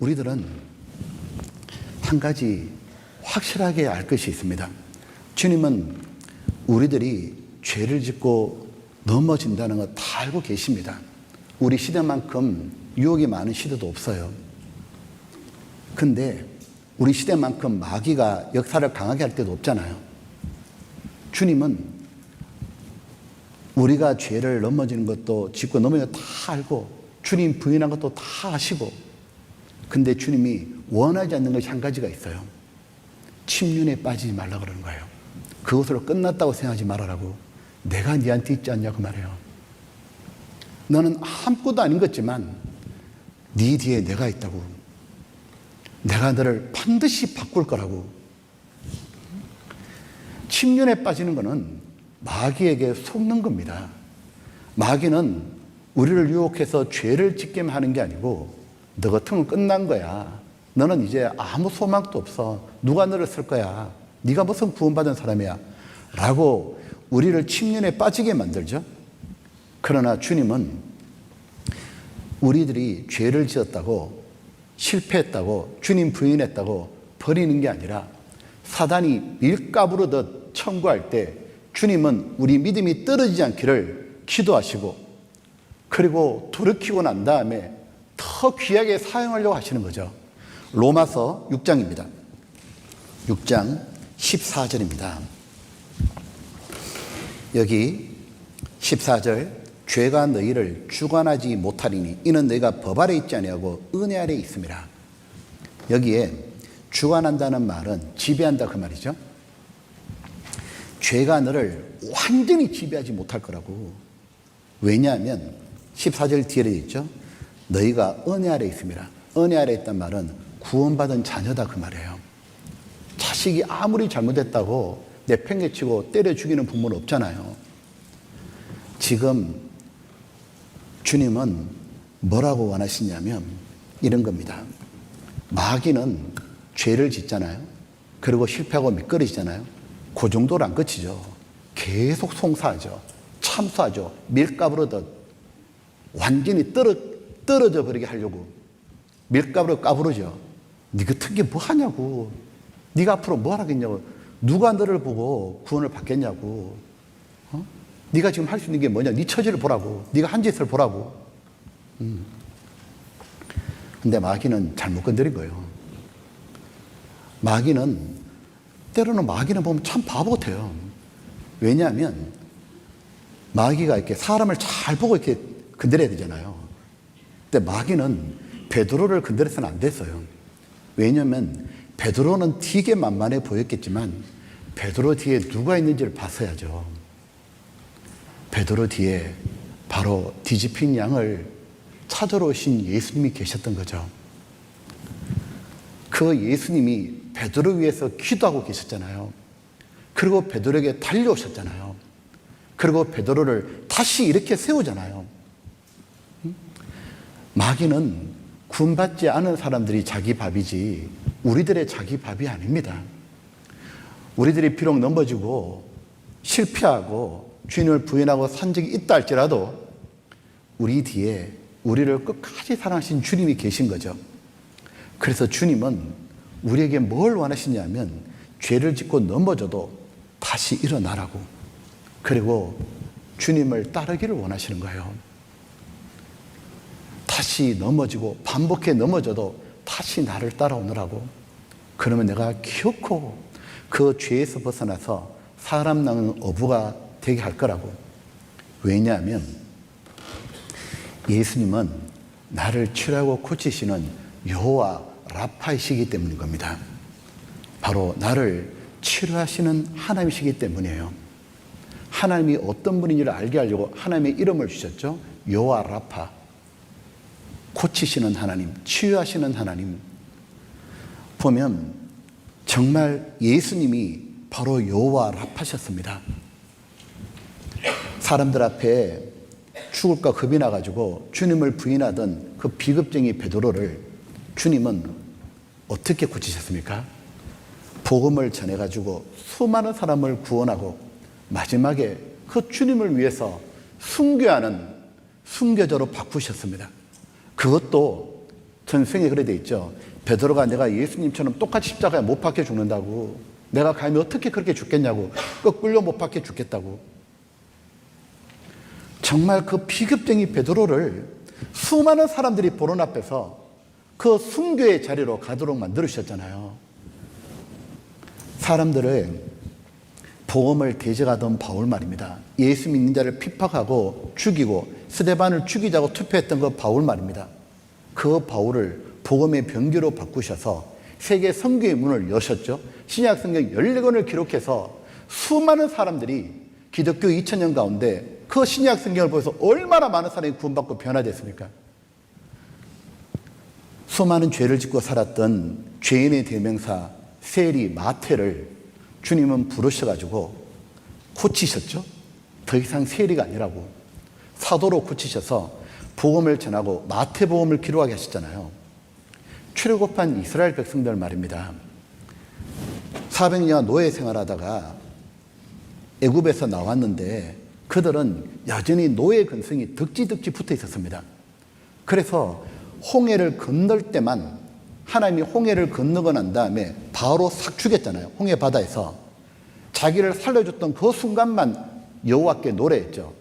우리들은 한 가지 확실하게 알 것이 있습니다. 주님은 우리들이 죄를 짓고 넘어진다는 거 다 알고 계십니다. 우리 시대만큼 유혹이 많은 시대도 없어요. 근데 우리 시대만큼 마귀가 역사를 강하게 할 때도 없잖아요. 주님은 우리가 죄를 넘어지는 것도 짓고 넘어지는 것도 다 알고 주님 부인한 것도 다 아시고, 근데 주님이 원하지 않는 것이 한 가지가 있어요. 침륜에 빠지지 말라 그러는 거예요. 그것으로 끝났다고 생각하지 말아라고. 내가 네한테 있지 않냐고 말해요. 너는 아무것도 아닌 것지만 네 뒤에 내가 있다고. 내가 너를 반드시 바꿀 거라고. 침륜에 빠지는 것은 마귀에게 속는 겁니다. 마귀는 우리를 유혹해서 죄를 짓게만 하는 게 아니고, 너 같으면 끝난 거야. 너는 이제 아무 소망도 없어. 누가 너를 쓸 거야. 네가 무슨 구원받은 사람이야. 라고 우리를 침륜에 빠지게 만들죠. 그러나 주님은 우리들이 죄를 지었다고, 실패했다고, 주님 부인했다고 버리는 게 아니라 사단이 밀가부르듯 청구할 때 주님은 우리 믿음이 떨어지지 않기를 기도하시고, 그리고 돌이키고 난 다음에 더 귀하게 사용하려고 하시는 거죠. 로마서 6장입니다. 6장 14절입니다. 여기 14절, 죄가 너희를 주관하지 못하리니 이는 너희가 법 아래 있지 아니하고 은혜 아래 있음이라. 여기에 주관한다는 말은 지배한다 그 말이죠. 죄가 너를 완전히 지배하지 못할 거라고. 왜냐하면 14절 뒤에 있죠. 너희가 은혜 아래 있음이라. 은혜 아래 있단 말은 구원받은 자녀다 그 말이에요. 자식이 아무리 잘못했다고 내팽개치고 때려 죽이는 부모는 없잖아요. 지금 주님은 뭐라고 원하시냐면 이런 겁니다. 마귀는 죄를 짓잖아요. 그리고 실패하고 미끄러지잖아요. 그 정도로 안 끝이죠. 계속 송사하죠. 참수하죠. 밀가부르듯 완전히 떨어져 버리게 하려고 밀가부르 까부르죠. 네 같은 게 뭐 하냐고. 네가 앞으로 뭐 하겠냐고. 누가 너를 보고 구원을 받겠냐고. 네가 지금 할 수 있는 게 뭐냐. 네 처지를 보라고. 네가 한 짓을 보라고. 근데 마귀는 잘못 건드린 거예요. 때로는 마귀는 보면 참 바보 같아요. 왜냐하면 마귀가 이렇게 사람을 잘 보고 이렇게 건드려야 되잖아요. 근데 마귀는 베드로를 건드려서는 안 됐어요. 왜냐하면 베드로는 되게 만만해 보였겠지만 베드로 뒤에 누가 있는지를 봤어야죠. 베드로 뒤에 바로 뒤집힌 양을 찾으러 오신 예수님이 계셨던 거죠. 그 예수님이 베드로 위해서 기도하고 계셨잖아요. 그리고 베드로에게 달려오셨잖아요. 그리고 베드로를 다시 이렇게 세우잖아요. 마귀는 구원받지 않은 사람들이 자기 밥이지 우리들의 자기 밥이 아닙니다. 우리들이 비록 넘어지고 실패하고 주님을 부인하고 산 적이 있다 할지라도 우리 뒤에 우리를 끝까지 사랑하신 주님이 계신 거죠. 그래서 주님은 우리에게 뭘 원하시냐면 죄를 짓고 넘어져도 다시 일어나라고, 그리고 주님을 따르기를 원하시는 거예요. 다시 넘어지고 반복해 넘어져도 다시 나를 따라오느라고. 그러면 내가 기어코 그 죄에서 벗어나서 사람 낳는 어부가 되게 할 거라고. 왜냐하면 예수님은 나를 치료하고 고치시는 여호와 라파이시기 때문인 겁니다. 바로 나를 치료하시는 하나님이시기 때문이에요. 하나님이 어떤 분인지를 알게 하려고 하나님의 이름을 주셨죠. 여호와 라파, 고치시는 하나님, 치유하시는 하나님. 보면 정말 예수님이 바로 여호와 라파셨습니다. 사람들 앞에 죽을까 겁이 나가지고 주님을 부인하던 그 비겁쟁이 베드로를 주님은 어떻게 고치셨습니까? 복음을 전해가지고 수많은 사람을 구원하고 마지막에 그 주님을 위해서 순교하는 순교자로 바꾸셨습니다. 그것도 전생에 그래 돼 있죠. 베드로가 내가 예수님처럼 똑같이 십자가에 못 박혀 죽는다고. 내가 감히 어떻게 그렇게 죽겠냐고. 끌려 못 박혀 죽겠다고. 정말 그 비겁쟁이 베드로를 수많은 사람들이 보는 앞에서 그 순교의 자리로 가도록 만들으셨잖아요. 사람들의 복음을 대적하던 바울 말입니다. 예수 믿는 자를 핍박하고 죽이고 스데반을 죽이자고 투표했던 그 바울 말입니다. 그 바울을 복음의 병기로 바꾸셔서 세계 선교의 문을 여셨죠. 신약 성경 14권을 기록해서 수많은 사람들이 기독교 2000년 가운데 그 신약 성경을 보면서 얼마나 많은 사람이 구원받고 변화됐습니까? 수많은 죄를 짓고 살았던 죄인의 대명사 세리 마태를 주님은 부르셔가지고 고치셨죠. 더 이상 세리가 아니라고 사도로 고치셔서 복음을 전하고 마태복음을 기록하게 하셨잖아요. 출애굽한 이스라엘 백성들 말입니다. 400년 노예 생활하다가 애굽에서 나왔는데 그들은 여전히 노예 근성이 덕지덕지 붙어 있었습니다. 그래서 홍해를 건널 때만 하나님이 홍해를 건너고 난 다음에 바로 싹 죽였잖아요. 홍해 바다에서 자기를 살려줬던 그 순간만 여호와께 노래했죠.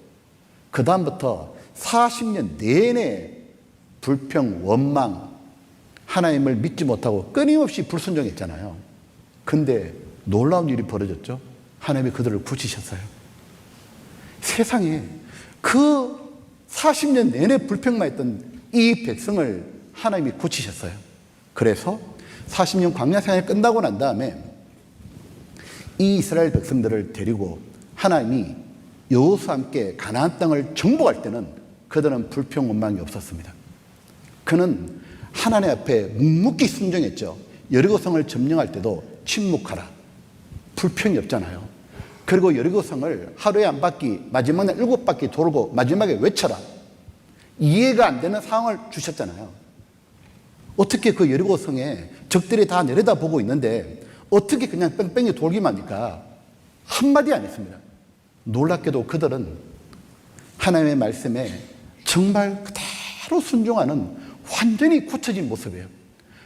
그 다음부터 40년 내내 불평, 원망, 하나님을 믿지 못하고 끊임없이 불순종했잖아요. 근데 놀라운 일이 벌어졌죠. 하나님이 그들을 고치셨어요. 세상에 그 40년 내내 불평만 했던 이 백성을 하나님이 고치셨어요. 그래서 40년 광야 생활이 끝나고 난 다음에 이 이스라엘 백성들을 데리고 하나님이 여호수아와 함께 가나안 땅을 정복할 때는 그들은 불평 원망이 없었습니다. 그는 하나님 앞에 묵묵히 순종했죠. 여리고성을 점령할 때도 침묵하라. 불평이 없잖아요. 그리고 여리고성을 하루에 한 바퀴, 마지막 날 7바퀴 돌고 마지막에 외쳐라. 이해가 안 되는 상황을 주셨잖아요. 어떻게 그 여리고성에 적들이 다 내려다보고 있는데 어떻게 그냥 뺑뺑이 돌기만 하니까 한마디 안 했습니다. 놀랍게도 그들은 하나님의 말씀에 정말 그대로 순종하는 완전히 굳혀진 모습이에요.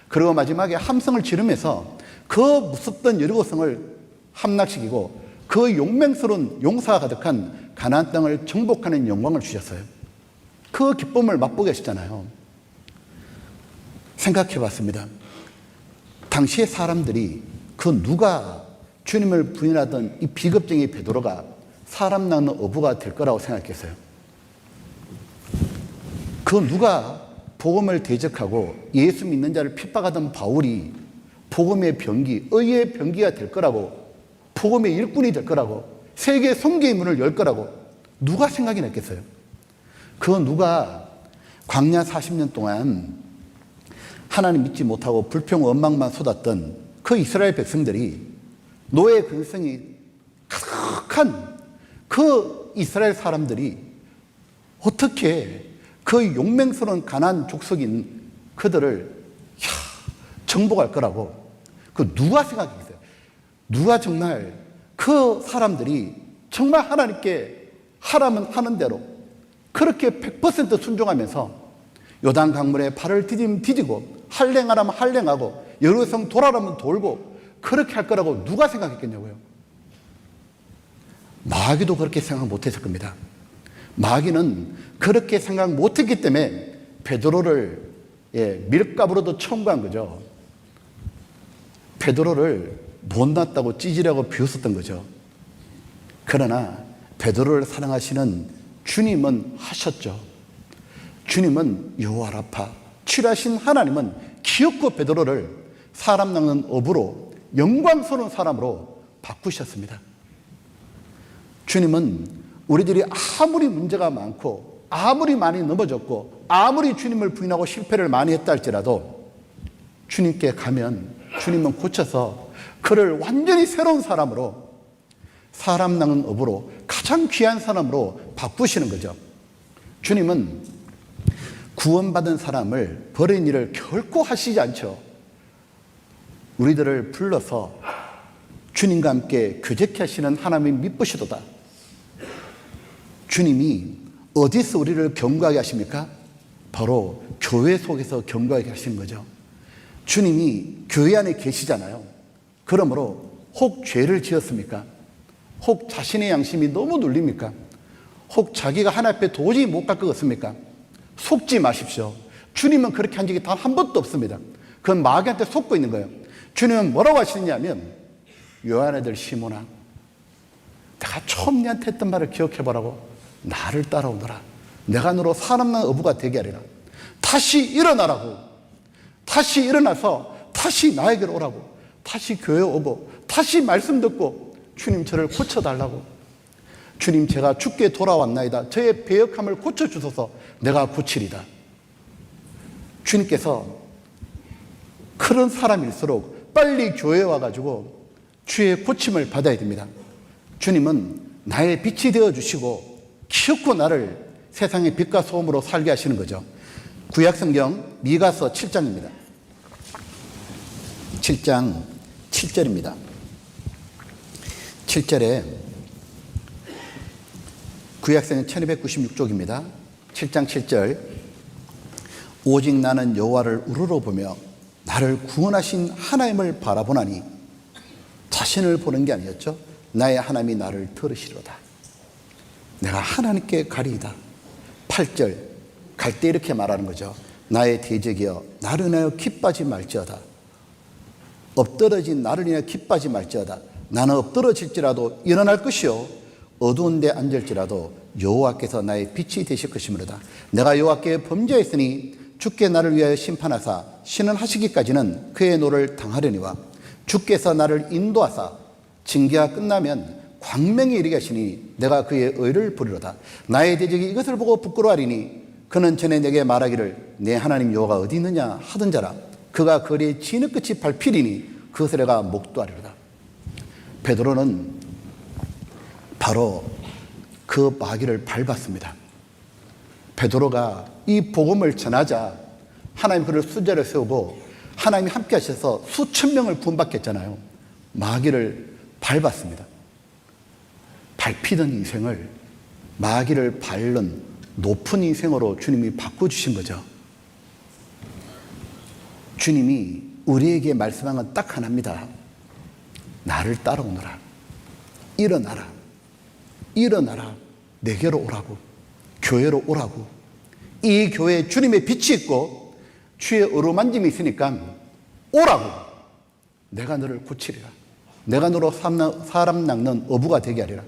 그리고 마지막에 함성을 지르면서 그 무섭던 여리고성을 함락시키고 그 용맹스러운 용사가 가득한 가나안 땅을 정복하는 영광을 주셨어요. 그 기쁨을 맛보게 하셨잖아요. 생각해 봤습니다. 당시의 사람들이 그 누가 주님을 부인하던 이 비겁쟁이 베드로가 사람 낳는 어부가 될 거라고 생각했어요. 그 누가 복음을 대적하고 예수 믿는 자를 핍박하던 바울이 복음의 병기, 의의 병기가 될 거라고, 복음의 일꾼이 될 거라고, 세계 선교의 문을 열 거라고 누가 생각이 났겠어요? 그 누가 광야 40년 동안 하나님 믿지 못하고 불평 원망만 쏟았던 그 이스라엘 백성들이 노예 근성이 가득한 그 이스라엘 사람들이 어떻게 그 용맹스러운 가나안 족속인 그들을 정복할 거라고 그 누가 생각했어요? 누가 정말 그 사람들이 정말 하나님께 하라면 하는 대로 그렇게 100% 순종하면서 요단 강물에 발을 디디고 할례하라면 할례하고 여리고성 돌아라면 돌고 그렇게 할 거라고 누가 생각했겠냐고요. 마귀도 그렇게 생각 못했을 겁니다. 마귀는 그렇게 생각 못했기 때문에 베드로를 밀가부로도 청구한 거죠. 베드로를 못났다고 찌질하고 비웃었던 거죠. 그러나 베드로를 사랑하시는 주님은 하셨죠. 주님은 여호와 라파, 치료하신 하나님은 기어코 베드로를 사람 낚는 어부로 영광스러운 사람으로 바꾸셨습니다. 주님은 우리들이 아무리 문제가 많고 아무리 많이 넘어졌고 아무리 주님을 부인하고 실패를 많이 했다 할지라도 주님께 가면 주님은 고쳐서 그를 완전히 새로운 사람으로, 사람 낚는 어부로 가장 귀한 사람으로 바꾸시는 거죠. 주님은 구원받은 사람을 버린 일을 결코 하시지 않죠. 우리들을 불러서 주님과 함께 교제케 하시는 하나님이 미쁘시도다. 주님이 어디서 우리를 경고하게 하십니까? 바로 교회 속에서 경고하게 하시는 거죠. 주님이 교회 안에 계시잖아요. 그러므로 혹 죄를 지었습니까? 혹 자신의 양심이 너무 눌립니까? 혹 자기가 하나님 앞에 도저히 못 갈 것 같습니까? 속지 마십시오. 주님은 그렇게 한 적이 단 한 번도 없습니다. 그건 마귀한테 속고 있는 거예요. 주님은 뭐라고 하시느냐면, 요한 아들 시몬아, 내가 처음 네한테 했던 말을 기억해보라고. 나를 따라오너라. 내가 너로 사람난 어부가 되게 하리라. 다시 일어나라고. 다시 일어나서 다시 나에게로 오라고. 다시 교회 오고 다시 말씀 듣고 주님 저를 고쳐달라고. 주님 제가 주께 돌아왔나이다. 저의 배역함을 고쳐주소서. 내가 고치리다. 주님께서 그런 사람일수록 빨리 교회에 와가지고 주의 고침을 받아야 됩니다. 주님은 나의 빛이 되어주시고 키웠고 나를 세상의 빛과 소음으로 살게 하시는 거죠. 구약성경 미가서 7장입니다. 7장 7절입니다. 7절에 구약성경 1296쪽입니다. 7장 7절 오직 나는 여호와를 우러러보며 나를 구원하신 하나님을 바라보나니 자신을 보는 게 아니었죠. 나의 하나님이 나를 들으시로다. 내가 하나님께 가리이다. 8절 갈 때 이렇게 말하는 거죠. 나의 대적이여 나를 인하여 기뻐하지 말지어다. 엎드러진 나를 인하여 기뻐하지 말지어다. 나는 엎드러질지라도 일어날 것이요 어두운 데 앉을지라도 여호와께서 나의 빛이 되실 것이므로다. 내가 여호와께 범죄했으니 주께 나를 위하여 심판하사 신원하시기까지는 그의 노를 당하려니와 주께서 나를 인도하사 징계가 끝나면 광명에 이르게 하시니 내가 그의 의를 부리로다. 나의 대적이 이것을 보고 부끄러워하리니 그는 전에 내게 말하기를 내 하나님 여호와가 어디 있느냐 하던 자라. 그가 거리에 진흙끝이 밟히리니 그것을 내가 목도하리로다. 베드로는 바로 그 마귀를 밟았습니다. 베드로가 이 복음을 전하자 하나님 그를 수제로 세우고 하나님이 함께 하셔서 수천 명을 구원받게 했잖아요. 마귀를 밟았습니다. 밟히던 인생을 마귀를 밟는 높은 인생으로 주님이 바꿔주신 거죠. 주님이 우리에게 말씀한 건 딱 하나입니다. 나를 따라오너라. 일어나라. 일어나라. 내게로 오라고. 교회로 오라고. 이 교회에 주님의 빛이 있고 주의 어루만짐이 있으니까 오라고. 내가 너를 고치리라. 내가 너로 사람 낚는 어부가 되게 하리라.